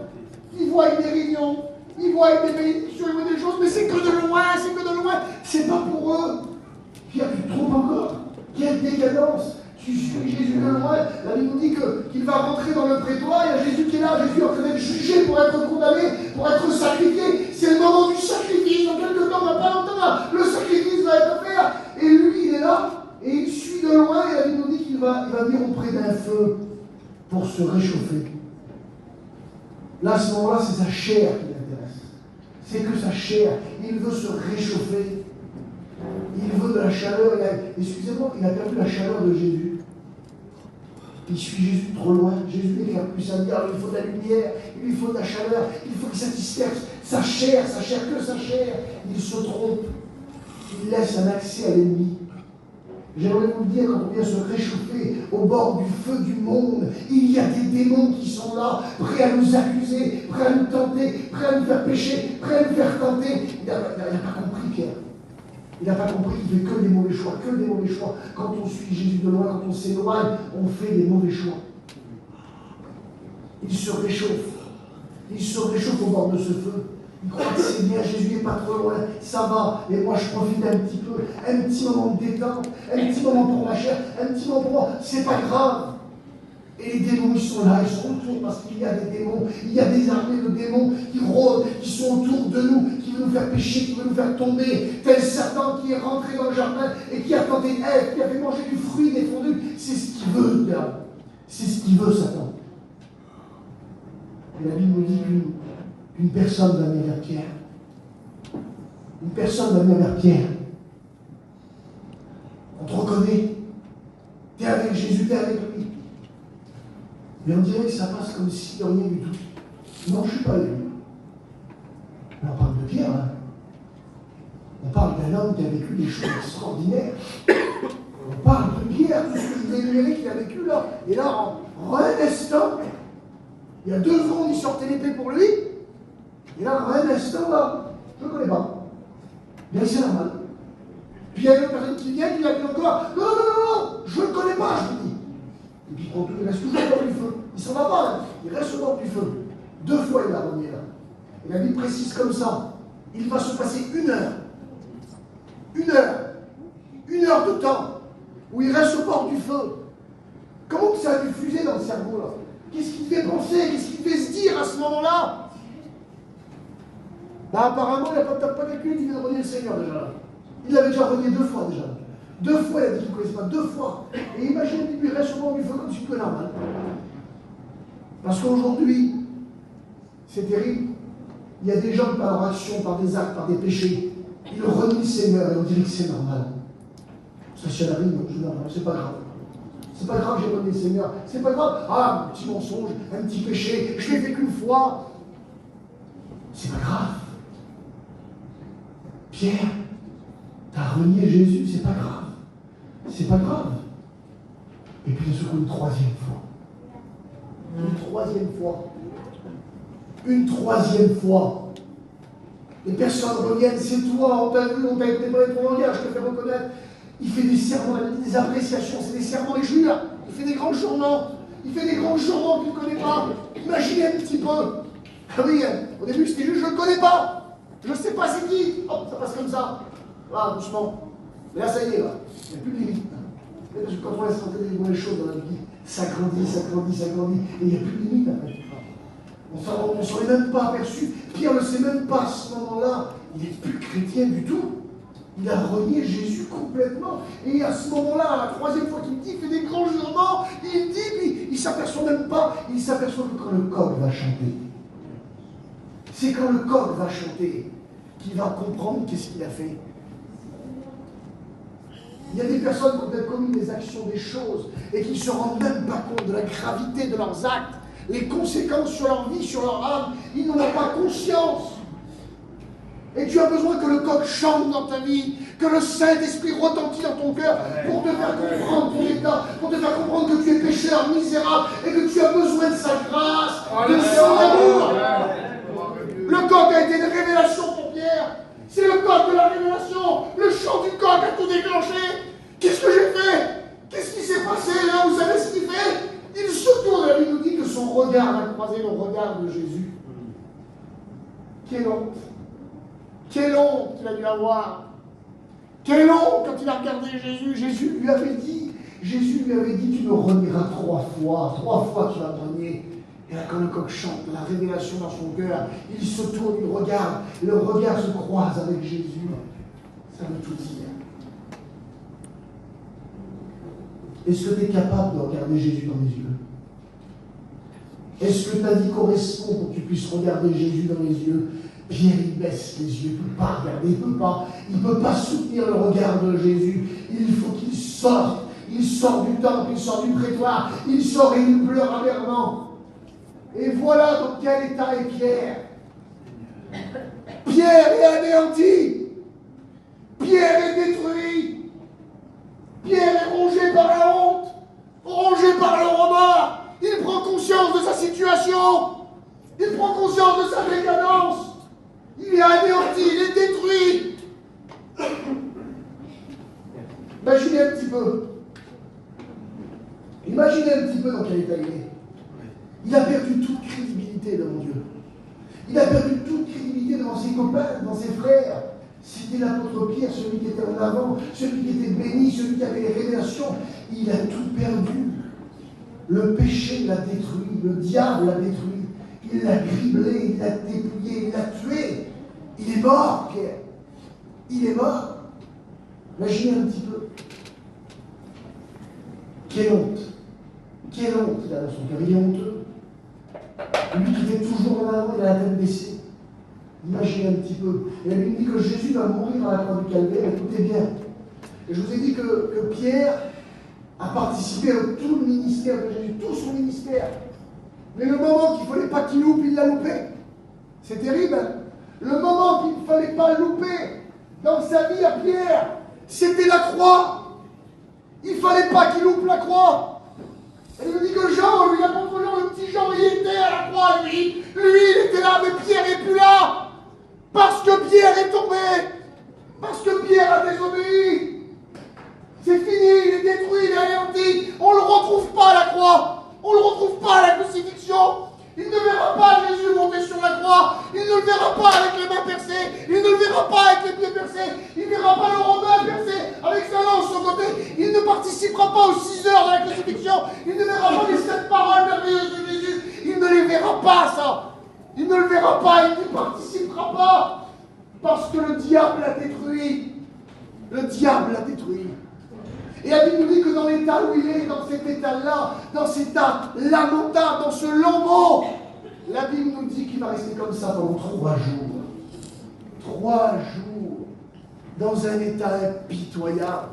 Ils voient des réunions. Ils voient des bénédictions, ils voient des choses, mais c'est que de loin, c'est que de loin. C'est pas pour eux. Puis il y a plus trop encore. Quelle décadence. Tu suis Jésus de loin. La Bible nous dit qu'il va rentrer dans le prétoire. Il y a Jésus qui est là. Jésus est en train d'être jugé pour être condamné, pour être sacrifié. C'est le moment du sacrifice. Dans quelques temps, on va pas longtemps. Le sacrifice va être fait. Et lui, il est là. Et il suit de loin. Et la Bible nous dit qu'il va venir auprès d'un feu pour se réchauffer. Là, à ce moment-là, c'est sa chair qui l'intéresse. C'est que sa chair. Il veut se réchauffer. Il veut de la chaleur. Excusez-moi, il a perdu la chaleur de Jésus. Il suit Jésus trop loin. Jésus n'est qu'un plus à dire. Il faut de la lumière, il lui faut de la chaleur, il faut qu'il satisfasse sa chair, que sa chair. Il se trompe. Il laisse un accès à l'ennemi. J'aimerais vous le dire, quand on vient se réchauffer au bord du feu du monde, il y a des démons qui sont là, prêts à nous accuser, prêts à nous tenter, prêts à nous faire pécher, prêts à nous faire tenter. Il n'a pas compris, Pierre. Il n'a pas compris qu'il ne fait que des mauvais choix, que des mauvais choix. Quand on suit Jésus de loin, quand on s'éloigne, on fait des mauvais choix. Il se réchauffe. Il se réchauffe au bord de ce feu. Il croit que c'est bien, Jésus n'est pas trop loin, ça va. Et moi, je profite un petit peu, un petit moment de détente, un petit moment pour ma chair, un petit moment pour moi. C'est pas grave. Et les démons, ils sont là, ils sont autour parce qu'il y a des démons, il y a des armées de démons qui rôdent, qui sont autour de nous, qui veulent nous faire pécher, qui veulent nous faire tomber. Tel Satan qui est rentré dans le jardin et qui a tenté Ève, qui a fait manger du fruit défendu. C'est ce qu'il veut, là. C'est ce qu'il veut, Satan. Et la Bible nous dit qu'une personne va venir vers Pierre. Une personne va venir vers Pierre. On te reconnaît. Tu es avec Jésus, tu es avec lui. Mais on dirait que ça passe comme si de rien du tout. Non, je ne suis pas avec lui. Mais on parle de Pierre. Hein. On parle d'un homme qui a vécu des choses extraordinaires. On parle de Pierre, tout ce que je vous ai énuméré qu'il a vécu là. Et là, en un instant, il y a 2 secondes, il sortait l'épée pour lui. Et là, en un instant, là, je ne le connais pas. Bien, c'est normal. Puis il y a une autre personne qui vient, qui lui a dit encore, non, je ne le connais pas, je vous dis. Et puis il reste toujours au bord du feu. Il ne s'en va pas, hein. Il reste au bord du feu. 2 fois il a remis là. Et la Bible précise comme ça. Il va se passer 1 heure. 1 heure de temps où il reste au bord du feu. Comment que ça a diffusé dans le cerveau là? Qu'est-ce qu'il fait penser? Qu'est-ce qu'il fait se dire à ce moment-là? Bah, apparemment, il n'a pas calculé qu'il vient de renier le Seigneur déjà là. Il l'avait déjà renié 2 fois déjà. 2 fois, il a dit qu'il ne connaissait pas. 2 fois. Et imaginez qu'il lui reste au bord du feu comme si tout est normal. Parce qu'aujourd'hui, c'est terrible. Il y a des gens par leur action, par des actes, par des péchés, ils renient le Seigneur et on dirait que c'est normal. Ça, si elle arrive, non, c'est normal, c'est pas grave. C'est pas grave, j'ai renié le Seigneur. C'est pas grave. Ah, un petit mensonge, un petit péché, je l'ai fait qu'une fois. C'est pas grave. Pierre, t'as renié Jésus, c'est pas grave. C'est pas grave. Et puis, il se trouve une 3e fois. Une 3e fois. Une 3e fois. Les personnes reviennent, c'est toi, on t'a vu, on t'a préparé ton langage, je te fais reconnaître. Il fait des serments, des appréciations, c'est des serments, les juges. Il fait des grands journaux. Il fait des grands journaux qu'il ne connaît pas. Imaginez un petit peu. Ah oui, au début c'était juste, je ne le connais pas. Je ne sais pas c'est qui. Hop, ça passe comme ça. Voilà, doucement. Mais là, ça y est, là. Il n'y a plus de limite. Parce que quand on laisse rentrer des mauvaises choses dans la vie, Ça grandit, ça grandit, ça grandit. Et il n'y a plus de limite après. On ne s'en est même pas aperçu. Pierre ne sait même pas à ce moment-là. Il n'est plus chrétien du tout. Il a renié Jésus complètement. Et à ce moment-là, la troisième fois qu'il dit, il fait des grands jurements. Il dit, puis il ne s'aperçoit même pas. Il s'aperçoit que quand le coq va chanter, c'est quand le coq va chanter qu'il va comprendre qu'est-ce qu'il a fait. Il y a des personnes qui ont peut-être commis des actions, des choses, et qui ne se rendent même pas compte de la gravité de leurs actes, les conséquences sur leur vie, sur leur âme. Ils n'en ont pas conscience. Et tu as besoin que le coq chante dans ta vie, que le Saint-Esprit retentit dans ton cœur pour te faire comprendre ton état, pour te faire comprendre que tu es pécheur, misérable, et que tu as besoin de sa grâce, de son amour. Le coq a été une révélation pour Pierre. C'est le coq de la révélation. Le chant du coq a tout déclenché. Qu'est-ce que j'ai fait? Qu'est-ce qui s'est passé là? Vous savez ce qu'il fait? Il se tourne, la Bible nous dit que son regard a croisé le regard de Jésus. Quelle honte! Quelle honte il a dû avoir! Quelle honte quand il a regardé Jésus! Jésus lui avait dit, tu me renieras 3 fois tu vas me renier. Et là, quand le coq chante, la révélation dans son cœur, il se tourne, il regarde, et le regard se croise avec Jésus. Ça veut tout dire. Est-ce que tu es capable de regarder Jésus dans les yeux? Est-ce que ta vie correspond pour que tu puisses regarder Jésus dans les yeux? Pierre, il baisse les yeux, il ne peut pas regarder, il ne peut pas soutenir le regard de Jésus. Il faut qu'il sorte. Il sort du temple, il sort du prétoire, il sort et il pleure amèrement. Et voilà dans quel état est Pierre. Pierre est anéanti. Pierre est détruit. Pierre est rongé par la honte, rongé par le remords. Il prend conscience de sa situation. Il prend conscience de sa décadence. Il est anéanti, il est détruit. Imaginez un petit peu. Imaginez un petit peu dans quel état il est. Il a perdu toute crédibilité devant Dieu. Il a perdu toute crédibilité devant ses copains, devant ses frères. C'était l'apôtre Pierre, celui qui était en avant, celui qui était béni, celui qui avait les révélations. Il a tout perdu. Le péché l'a détruit, le diable l'a détruit. Il l'a criblé, il l'a dépouillé, il l'a tué. Il est mort, Pierre. Il est mort. Imaginez un petit peu. Quelle honte. Quelle honte il a dans son cœur. Il est honteux. Lui qui était toujours en avant, il a la tête baissée. Imaginez un petit peu. Et elle lui dit que Jésus va mourir à la croix du Calvaire. Écoutez bien. Et je vous ai dit que Pierre a participé à tout le ministère de Jésus, tout son ministère. Mais le moment qu'il ne fallait pas qu'il loupe, il l'a loupé. C'est terrible. Hein? Le moment qu'il ne fallait pas louper dans sa vie à Pierre, c'était la croix. Il ne fallait pas qu'il loupe la croix. Elle nous dit que Jean, lui, l'apôtre Jean, le petit Jean, il était à la croix, lui. Lui, il était là, mais Pierre n'est plus là. Parce que Pierre est tombé. Parce que Pierre a désobéi. C'est fini, il est détruit, il est anéanti. On ne le retrouve pas à la croix. On ne le retrouve pas à la crucifixion. Il ne verra pas Jésus monter sur la croix. Il ne le verra pas avec les mains percées. Il ne le verra pas avec les pieds percés. Il ne verra pas le Romain percé avec sa lance sur le côté. Il ne participera pas aux 6 heures de la crucifixion. Il ne verra pas les 7 paroles merveilleuses de Jésus. Il ne les verra pas, ça. Il ne le verra pas. Il n'y participera pas. Parce que le diable l'a détruit. Le diable l'a détruit. Et la Bible nous dit que dans l'état où il est, dans cet état-là, dans cet état lamentable, dans ce lambeau, la Bible nous dit qu'il va rester comme ça pendant 3 jours. 3 jours, dans un état impitoyable.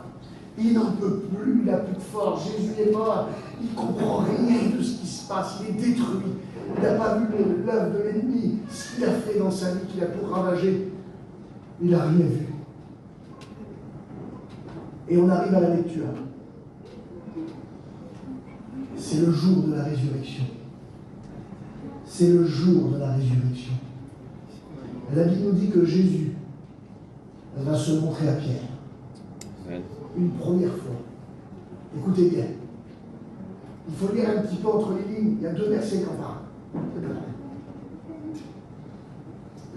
Il n'en peut plus, il n'a plus de force. Jésus est mort, il ne comprend rien de ce qui se passe, il est détruit. Il n'a pas vu l'œuvre de l'ennemi, ce qu'il a fait dans sa vie, qu'il a tout ravagé. Il n'a rien vu. Et on arrive à la lecture. C'est le jour de la résurrection. C'est le jour de la résurrection. Et la Bible nous dit que Jésus va se montrer à Pierre. Une première fois. Écoutez bien. Il faut lire un petit peu entre les lignes. Il y a 2 versets qui en parlent.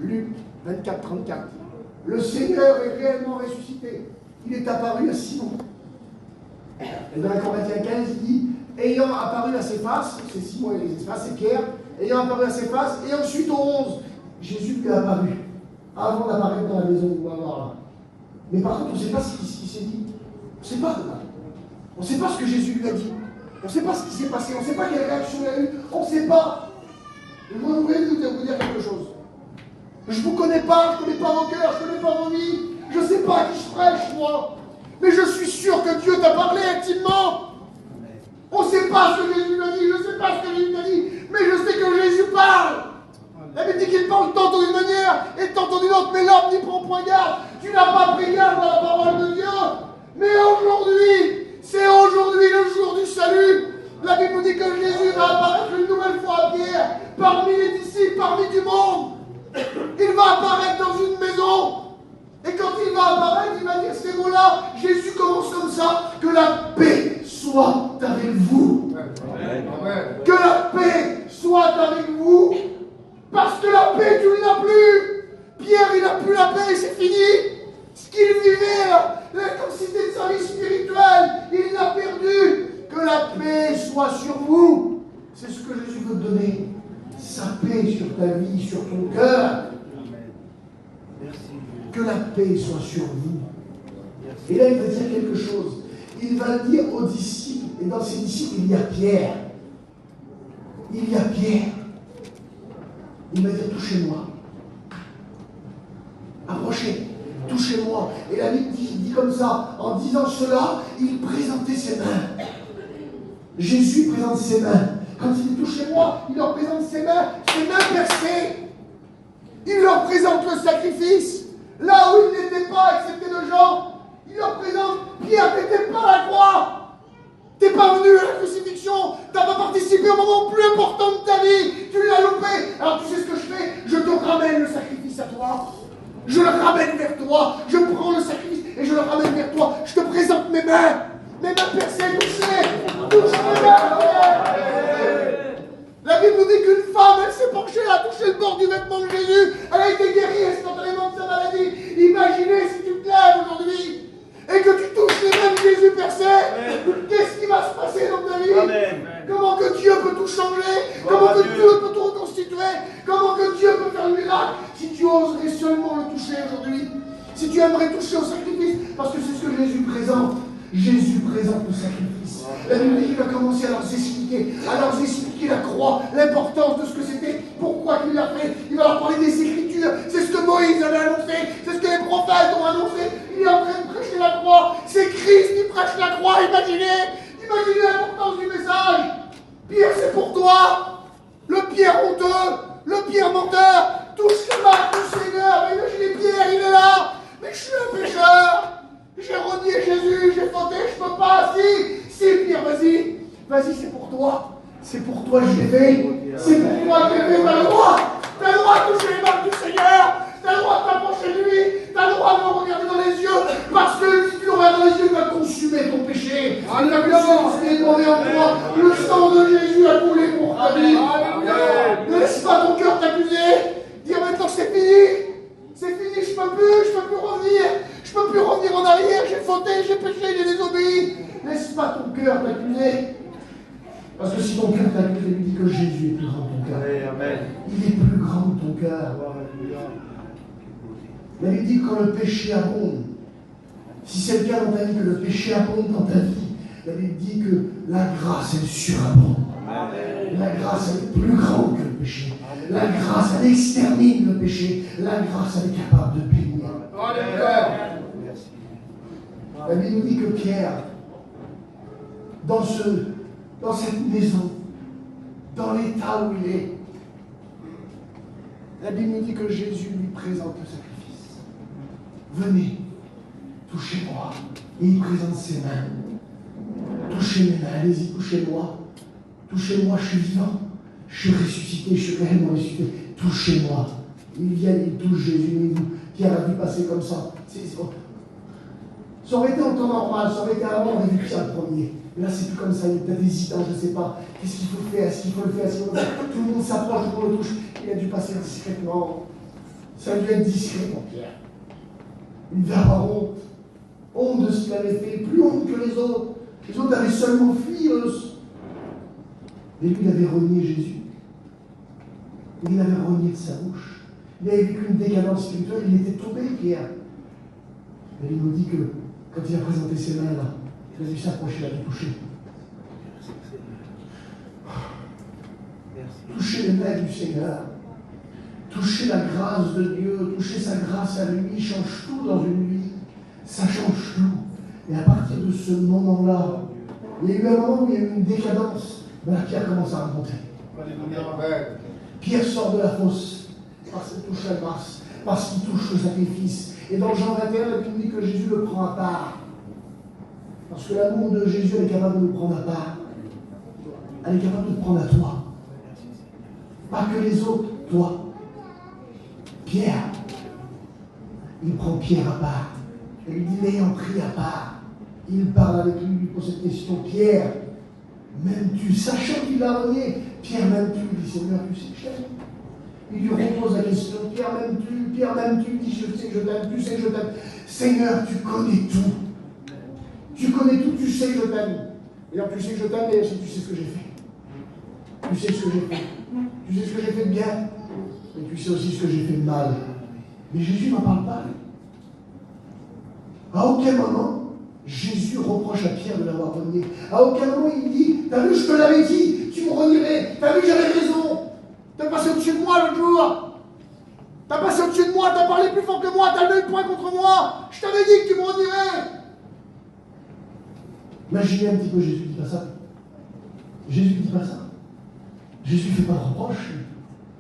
Luc 24, 34. Le Seigneur est réellement ressuscité. Il est apparu à Simon. Et dans la Corinthiens 15, il dit ayant apparu à ses faces, c'est Simon et les espaces, c'est Pierre, ayant apparu à ses faces, et ensuite aux 11, Jésus lui est apparu, avant d'apparaître dans la maison où on va voir là. Mais par contre, on ne sait pas ce qui s'est dit. On ne sait pas. On ne sait pas ce que Jésus lui a dit. On ne sait pas ce qui s'est passé. On ne sait pas quelle réaction il a eu. On ne sait pas. Et moi, je voulais vous dire quelque chose. Je ne vous connais pas, je ne connais pas vos cœurs, je ne connais pas vos vies. Je ne sais pas à qui je prêche, moi. Mais je suis sûr que Dieu t'a parlé intimement. On ne sait pas ce que Jésus m'a dit, je ne sais pas ce que Jésus m'a dit, mais je sais que Jésus parle. La Bible dit qu'il parle tantôt d'une manière et tantôt d'une autre, mais l'homme n'y prend point garde. Tu n'as pas pris garde à la parole de Dieu. Mais aujourd'hui, c'est aujourd'hui le jour du salut. La Bible nous dit que Jésus va apparaître une nouvelle fois à Pierre, parmi les disciples, parmi du monde. Il va apparaître dans une maison. Et quand il va apparaître, il va dire ces mots-là. Jésus commence comme ça. Que la paix soit avec vous. Amen. Que la paix soit avec vous. Parce que la paix, tu ne l'as plus. Pierre, il n'a plus la paix, c'est fini. Ce qu'il vivait, l'intensité de sa vie spirituelle, il l'a perdu. Que la paix soit sur vous. C'est ce que Jésus veut te donner. Sa paix sur ta vie, sur ton cœur. Que la paix soit sur vous. Et là, il va dire quelque chose. Il va le dire aux disciples. Et dans ces disciples, il y a Pierre. Il y a Pierre. Il va dire, touchez-moi. Approchez. Touchez-moi. Et la Bible dit comme ça. En disant cela, il présentait ses mains. Jésus présente ses mains. Quand il dit touchez-moi, il leur présente ses mains percées. Il leur présente le sacrifice. Là où il n'était pas, excepté de Jean, il leur présente, Pierre, tu n'étais pas à la croix. Tu n'es pas venu à la crucifixion. Tu n'as pas participé au moment plus important de ta vie. Tu l'as loupé. Alors tu sais ce que je fais? Je te ramène le sacrifice à toi. Je le ramène vers toi. Je prends le sacrifice et je le ramène vers toi. Je te présente mes mains. Mes mains percées, touchées. Touche mes mains. La Bible nous dit qu'une femme, elle s'est penchée, elle a touché le bord du vêtement de Jésus. Elle a été guérie instantanément de sa maladie. Imaginez si tu te lèves aujourd'hui et que tu touches les mains de Jésus percées. Qu'est-ce qui va se passer dans ta vie? Amen. Comment que Dieu peut tout changer? Comment que Dieu peut tout reconstituer? Comment que Dieu peut faire le miracle? Si tu oserais seulement le toucher aujourd'hui. Si tu aimerais toucher au sacrifice. Parce que c'est ce que Jésus présente. Jésus présente le sacrifice. La Bible dit qu'il va commencer à leur expliquer la croix, l'importance de ce que c'était, pourquoi il l'a fait. Il va leur parler des Écritures. C'est ce que Moïse avait annoncé, c'est ce que les prophètes ont annoncé. Il est en train de prêcher la croix. C'est Christ qui prêche la croix. Imaginez l'importance du message. Pierre, c'est pour toi. Le Pierre honteux, le Pierre menteur. Touche les mains du Seigneur. Imaginez Pierre, il est là. Mais je suis un pécheur. J'ai renié Jésus, j'ai fauté, je ne peux pas. Si, Pierre, vas-y. Vas-y, c'est pour toi. C'est pour toi que je l'ai fait. C'est pour toi que je l'ai fait. T'as le droit. T'as le droit de toucher les mains du Seigneur. T'as le droit de t'approcher de lui. T'as le droit de le regarder dans les yeux. Parce que si tu le regardes dans les yeux, il va consumer ton péché. Il va consumer ton en toi. Le sang de Jésus a coulé pour ta vie. Ne laisse pas ton cœur t'accuser. Dire maintenant c'est fini. C'est fini, je peux plus revenir. Je ne peux plus revenir en arrière, j'ai fauté, j'ai péché, j'ai désobéi. Laisse pas ton cœur t'accuser. Parce que si ton cœur t'accuse, il dit que Jésus est plus grand que ton cœur. Amen. Il est plus grand que ton cœur. Mais il dit que quand le péché abonde, si c'est le cas dans ta vie, que le péché abonde dans ta vie, il dit que la grâce, elle surabonde. Amen. La grâce, elle est plus grande que le péché. La grâce, elle extermine le péché. La grâce, elle est capable de bénir. La Bible nous dit que Pierre, dans cette maison, dans l'état où il est, la Bible nous dit que Jésus lui présente le sacrifice. Venez, touchez-moi. Et il présente ses mains. Touchez mes mains, allez-y, touchez-moi. Touchez-moi, je suis vivant. Je suis ressuscité, je suis réellement ressuscité. Touchez-moi. Il vient, il touche Jésus, mais vous, Pierre a dû passer comme ça. Ça aurait été en temps normal, ça aurait été avant, on aurait vu que ça le premier. Mais là, c'est plus comme ça, il est peut-être hésitant, je ne sais pas. Qu'est-ce qu'il faut faire? Est-ce qu'il faut le faire? Est-ce qu'il faut le faire? Tout le monde s'approche, tout le monde le touche. Il a dû passer discrètement. Ça a dû être discret pour Pierre. Il devait avoir honte. Honte de ce qu'il avait fait, plus honte que les autres. Les autres avaient seulement fui, Mais lui, il avait renié Jésus. Il l'avait renié de sa bouche. Il avait vécu une décadence spirituelle. Il était tombé, Pierre. Et il nous dit que quand il a présenté ses mains là, il a dû s'approcher, il a dû toucher. Toucher les mains du Seigneur. Toucher la grâce de Dieu. Toucher sa grâce à lui change tout dans une vie. Ça change tout. Et à partir de ce moment-là, il y a eu un moment où il y a eu une décadence. Mais là, Pierre commence à remonter. Pierre sort de la fosse parce qu'il touche la grâce, parce qu'il touche le sacrifice. Et dans Jean 21, la Bible dit que Jésus le prend à part. Parce que l'amour de Jésus, elle est capable de le prendre à part. Elle est capable de te prendre à toi. Pas que les autres, toi. Pierre, il prend Pierre à part. Et lui dit, l'ayant pris à part, il parle avec lui, lui pose cette question. Pierre, m'aimes-tu? Sachant qu'il l'a renié, Pierre, m'aimes-tu? Il dit, Seigneur, tu sais que je t'aime. Il lui repose la question. Pierre, m'aimes-tu? Pierre, m'aimes-tu? Il dit, je sais que je t'aime, tu sais que je t'aime. Seigneur, tu connais tout. Tu connais tout, tu sais que je t'aime. D'ailleurs, tu sais que je t'aime, et tu sais ce que j'ai fait. Tu sais ce que j'ai fait. Tu sais ce que j'ai fait de bien. Et tu sais aussi ce que j'ai fait de mal. Mais Jésus n'en parle pas. À aucun moment, Jésus reproche à Pierre de l'avoir renié. À aucun moment, il dit, t'as vu, je te l'avais dit, tu me renierais. T'as vu, j'avais raison. T'as passé au-dessus de moi l'autre jour. T'as passé au-dessus de moi, t'as parlé plus fort que moi, t'as levé le poing contre moi. Je t'avais dit que tu me renierais. Imaginez un petit peu, Jésus ne dit pas ça. Jésus ne dit pas ça. Jésus ne fait pas de reproche.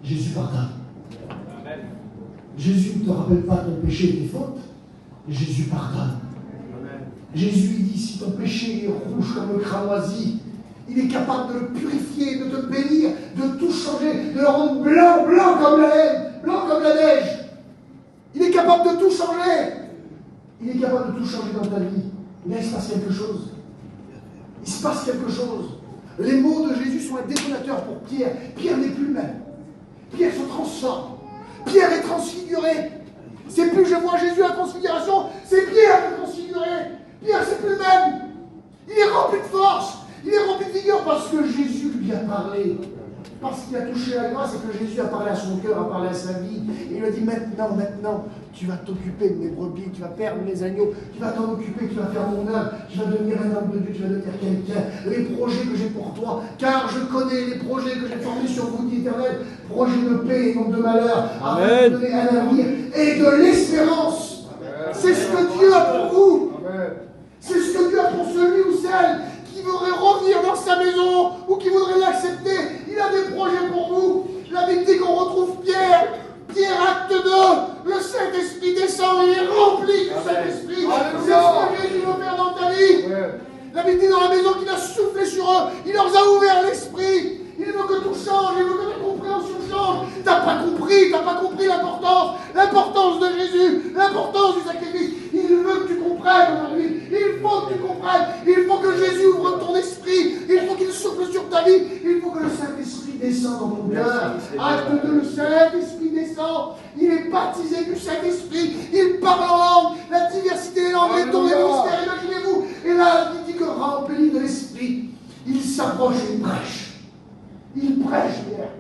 Jésus pardonne. Amen. Jésus ne te rappelle pas ton péché et tes fautes. Jésus pardonne. Amen. Jésus il dit, si ton péché est rouge comme le cramoisi, il est capable de le purifier, de te bénir, de tout changer, de le rendre blanc, blanc comme la laine, blanc comme la neige. Il est capable de tout changer. Il est capable de tout changer dans ta vie. Là, il se passe quelque chose. Il se passe quelque chose. Les mots de Jésus sont un détonateur pour Pierre. Pierre n'est plus le même. Pierre se transforme. Pierre est transfiguré. C'est plus je vois Jésus à la transfiguration, c'est Pierre qui est transfiguré. Pierre, c'est plus le même. Il est rempli de force. Il est rempli de vigueur parce que Jésus lui a parlé. Parce qu'il a touché la grâce et que Jésus a parlé à son cœur, a parlé à sa vie. Et il lui a dit, maintenant, tu vas t'occuper de mes brebis, tu vas perdre les agneaux, tu vas t'en occuper, tu vas faire mon œuvre, tu vas devenir un homme de Dieu, tu vas devenir quelqu'un. Les projets que j'ai pour toi, car je connais les projets que j'ai formés sur vous, dit l'Éternel, projets de paix et non de malheur, afin de donner un avenir et de l'espérance. C'est ce que Dieu a pour vous. C'est ce que Dieu a pour celui ou celle qui voudrait revenir dans sa maison ou qui voudrait l'accepter. Il a des projets pour vous. La Bible dit qu'on retrouve Pierre. Pierre, acte 2. Le Saint-Esprit descend, il est rempli du Saint-Esprit. C'est ce que Jésus veut faire dans ta vie. La Bible dit dans la maison qu'il a soufflé sur eux. Il leur a ouvert l'esprit. Il veut que tout change, il veut que ta compréhension change. T'as pas compris l'importance de Jésus, l'importance du sacrifice. Il veut que tu comprennes aujourd'hui. Il faut que tu comprennes. Il faut que Jésus ouvre ton esprit. Il faut qu'il souffle sur ta vie. Il faut que le Saint-Esprit descende dans ton cœur. Acte 2, le Saint-Esprit descend. Il est baptisé du Saint-Esprit. Il parle en langue. La diversité des langues, les dons, les mystères, imaginez-vous. Et là, il dit que rempli de l'Esprit, il s'approche et il prêche. Il prêche, Pierre.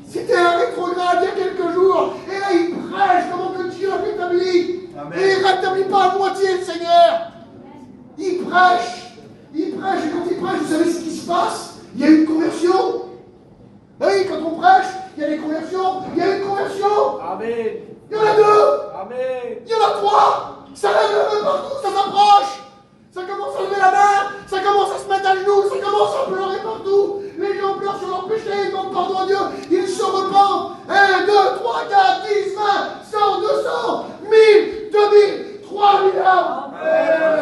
C'était un rétrograde il y a quelques jours. Et là, il prêche comment que Dieu a rétabli. Amen. Et il ne rétablit pas à moitié le Seigneur. Il prêche. Il prêche. Et quand il prêche, vous savez ce qui se passe? Il y a une conversion. Oui, quand on prêche, il y a des conversions. Il y a une conversion. Amen. Il y en a 2. Amen. Il y en a 3. Ça lève la main partout, ça s'approche. Ça commence à lever la main. Ça commence à se mettre à genoux. Ça commence à pleurer partout. Les gens pleurent sur leur péché, ils demandent pardon à Dieu, ils se repentent. 1, 2, 3, 4, 10, 20, 100, 200, 1000, 2000, 3000 âmes.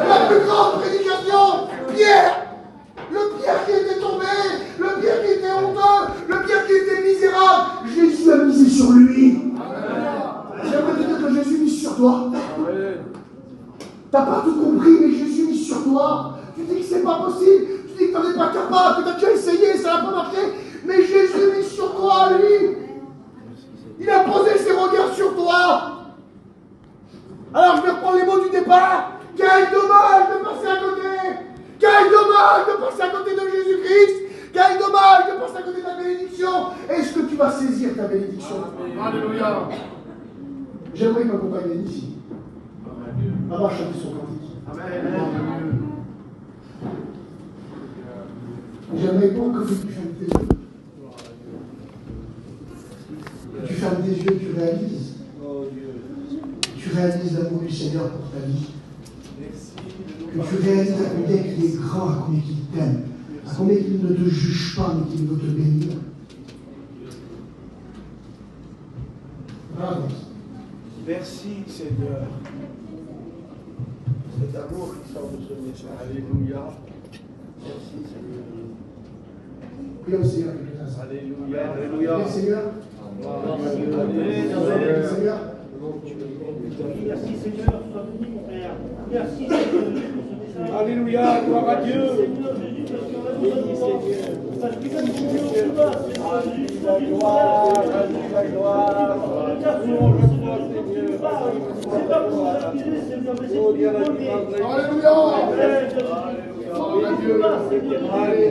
La plus grande prédication, Pierre. Le Pierre qui était tombé, le Pierre qui était honteux, le Pierre qui était misérable. Jésus a misé sur lui. J'aimerais te dire que Jésus mise sur toi. T'as pas tout compris, mais Jésus mise sur toi. Tu dis que c'est pas possible. Tu dis que tu n'en es pas capable, que tu as déjà essayé, ça n'a pas marché. Mais Jésus mise sur toi, lui. Il a posé ses regards sur toi. Alors je vais reprendre les mots du départ. Quel dommage de passer à côté. Quel dommage de passer à côté de Jésus-Christ. Quel dommage de passer à côté de ta bénédiction. Est-ce que tu vas saisir ta bénédiction? Alléluia. J'aimerais m'accompagner ici. On va chanter son cantique. Amen. J'aimerais pas que tu fermes tes yeux. Tu fermes tes yeux, tu réalises. Tu réalises l'amour du Seigneur pour ta vie. Que tu réalises à combien il est grand, à combien il t'aime, à combien il ne te juge pas, mais qu'il veut te bénir. Bravo. Merci Seigneur. Cet amour qui sort de ce message. Alléluia. Merci Seigneur. Prions au Seigneur quelques instants. Alléluia. Alléluia. Merci Seigneur. Alléluia. Seigneur. Merci Seigneur, sois béni mon Père. Merci Seigneur pour ce message. Alléluia, gloire à Dieu. Seigneur Jésus, parce que parce qu'il a dit Seigneur, la gloire, la gloire. C'est pas pour nous accuser, Seigneur, mais c'est pour nous donner. Alléluia. Alléluia.